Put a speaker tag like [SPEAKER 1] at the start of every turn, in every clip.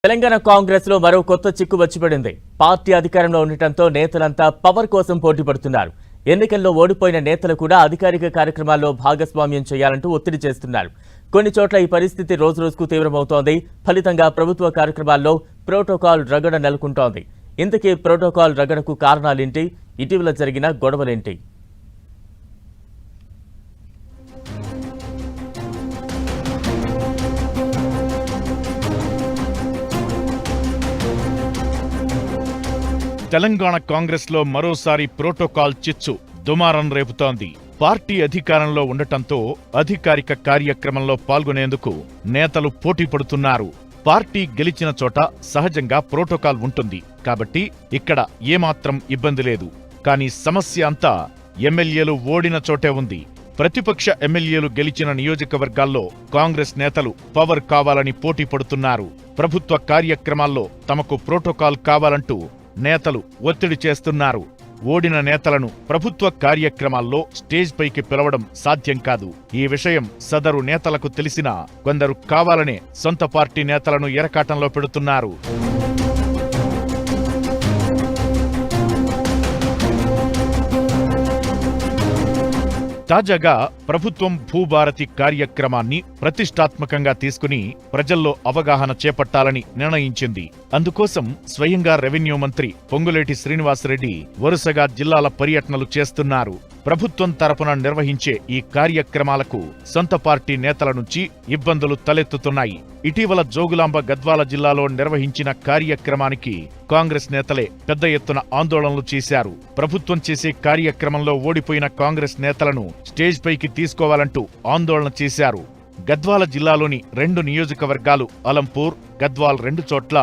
[SPEAKER 1] తెలంగాణ కాంగ్రెస్ లో మరో కొత్త చిక్కు వచ్చిపడింది. పార్టీ అధికారంలో ఉండటంతో నేతలంతా పవర్ కోసం పోటీ పడుతున్నారు. ఎన్నికల్లో ఓడిపోయిన నేతలు కూడా అధికారిక కార్యక్రమాల్లో భాగస్వామ్యం చేయాలంటూ ఒత్తిడి చేస్తున్నారు. కొన్ని చోట్ల ఈ పరిస్థితి రోజురోజుకు తీవ్రమవుతోంది. ఫలితంగా ప్రభుత్వ కార్యక్రమాల్లో ప్రోటోకాల్ రగడ నెలకొంటోంది. ఇంతకీ ప్రోటోకాల్ రగడకు కారణాలేంటి? ఇటీవల జరిగిన గొడవలేంటి?
[SPEAKER 2] తెలంగాణ కాంగ్రెస్ లో మరోసారి ప్రోటోకాల్ చిచ్చు దుమారం రేపుతోంది. పార్టీ అధికారంలో ఉండటంతో అధికారిక కార్యక్రమంలో పాల్గొనేందుకు నేతలు పోటీ పడుతున్నారు. పార్టీ గెలిచిన చోట సహజంగా ప్రోటోకాల్ ఉంటుంది కాబట్టి ఇక్కడ ఏమాత్రం ఇబ్బంది లేదు. కానీ సమస్య అంతా ఎమ్మెల్యేలు ఓడిన చోటే ఉంది. ప్రతిపక్ష ఎమ్మెల్యేలు గెలిచిన నియోజకవర్గాల్లో కాంగ్రెస్ నేతలు పవర్ కావాలని పోటీ పడుతున్నారు. ప్రభుత్వ కార్యక్రమాల్లో తమకు ప్రోటోకాల్ కావాలంటూ నేతలు ఒత్తిడి చేస్తున్నారు. ఓడిన నేతలను ప్రభుత్వ కార్యక్రమాల్లో స్టేజ్ పైకి పిలవడం సాధ్యం కాదు. ఈ విషయం సదరు నేతలకు తెలిసినా కొందరు కావాలనే సొంత పార్టీ నేతలను ఎరకాటంలో పెడుతున్నారు. తాజాగా ప్రభుత్వం భూభారతి కార్యక్రమాన్ని ప్రతిష్టాత్మకంగా తీసుకుని ప్రజల్లో అవగాహన చేపట్టాలని నిర్ణయించింది. అందుకోసం స్వయంగా రెవెన్యూ మంత్రి పొంగులేటి శ్రీనివాసరెడ్డి వరుసగా జిల్లాల పర్యటనలు చేస్తున్నారు. ప్రభుత్వం తరపున నిర్వహించే ఈ కార్యక్రమాలకు సొంత పార్టీ నేతల నుంచి ఇబ్బందులు తలెత్తుతున్నాయి. ఇటీవల జోగులాంబ గద్వాల జిల్లాలో నిర్వహించిన కార్యక్రమానికి కాంగ్రెస్ నేతలే పెద్ద ఎత్తున ఆందోళనలు చేశారు. ప్రభుత్వం చేసే కార్యక్రమంలో ఓడిపోయిన కాంగ్రెస్ నేతలను స్టేజ్ పైకి తీసుకోవాలంటూ ఆందోళన చేశారు. గద్వాల జిల్లాలోని 2 నియోజకవర్గాలు అలంపూర్, గద్వాల్ 2 చోట్ల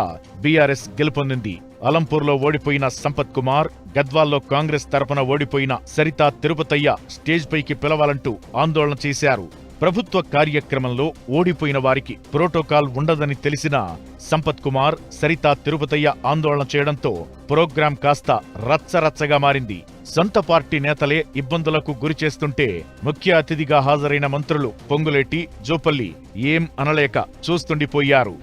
[SPEAKER 2] బీఆర్ఎస్ గెలుపొందింది. అలంపూర్లో ఓడిపోయిన సంపత్ కుమార్, గద్వాల్లో కాంగ్రెస్ తరపున ఓడిపోయిన సరితా తిరుపతయ్య స్టేజ్ పైకి పిలవాలంటూ ఆందోళన చేశారు. ప్రభుత్వ కార్యక్రమంలో ఓడిపోయిన వారికి ప్రోటోకాల్ ఉండదని తెలిసినా సంపత్ కుమార్, సరితా తిరుపతయ్య ఆందోళన చేయడంతో ప్రోగ్రాం కాస్త రచ్చరచ్చగా మారింది. సొంత పార్టీ నేతలే ఇబ్బందులకు గురిచేస్తుంటే ముఖ్య అతిథిగా హాజరైన మంత్రులు పొంగులేటి, జూపల్లి ఏం అనలేక చూస్తుండిపోయారు.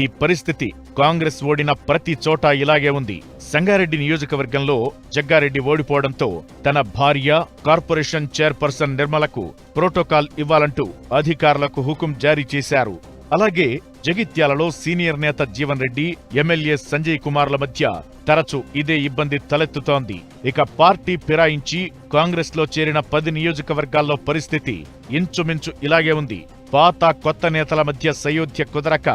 [SPEAKER 2] ఈ పరిస్థితి కాంగ్రెస్ ఓడిన ప్రతి చోట ఇలాగే ఉంది. సంగారెడ్డి నియోజకవర్గంలో జగ్గారెడ్డి ఓడిపోవడంతో తన భార్య, కార్పొరేషన్ చైర్పర్సన్ నిర్మలకు ప్రోటోకాల్ ఇవ్వాలంటూ అధికారులకు హుకుం జారీ చేశారు. అలాగే జగిత్యాలలో సీనియర్ నేత జీవన్ రెడ్డి, ఎమ్మెల్యే సంజయ్ కుమార్ల మధ్య తరచూ ఇదే ఇబ్బంది తలెత్తుతోంది. ఇక పార్టీ ఫిరాయించి కాంగ్రెస్ లో చేరిన 10 నియోజకవర్గాల్లో పరిస్థితి ఇంచుమించు ఇలాగే ఉంది. పాత కొత్త నేతల మధ్య సయోధ్య కుదరక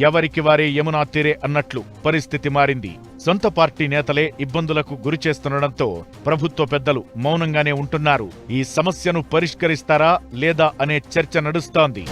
[SPEAKER 2] ఎవరికి వారే యమునా తీరే అన్నట్లు పరిస్థితి మారింది. సొంత పార్టీ నేతలే ఇబ్బందులకు గురిచేస్తుండటంతో ప్రభుత్వ పెద్దలు మౌనంగానే ఉంటున్నారు. ఈ సమస్యను పరిష్కరిస్తారా లేదా అనే చర్చ నడుస్తోంది.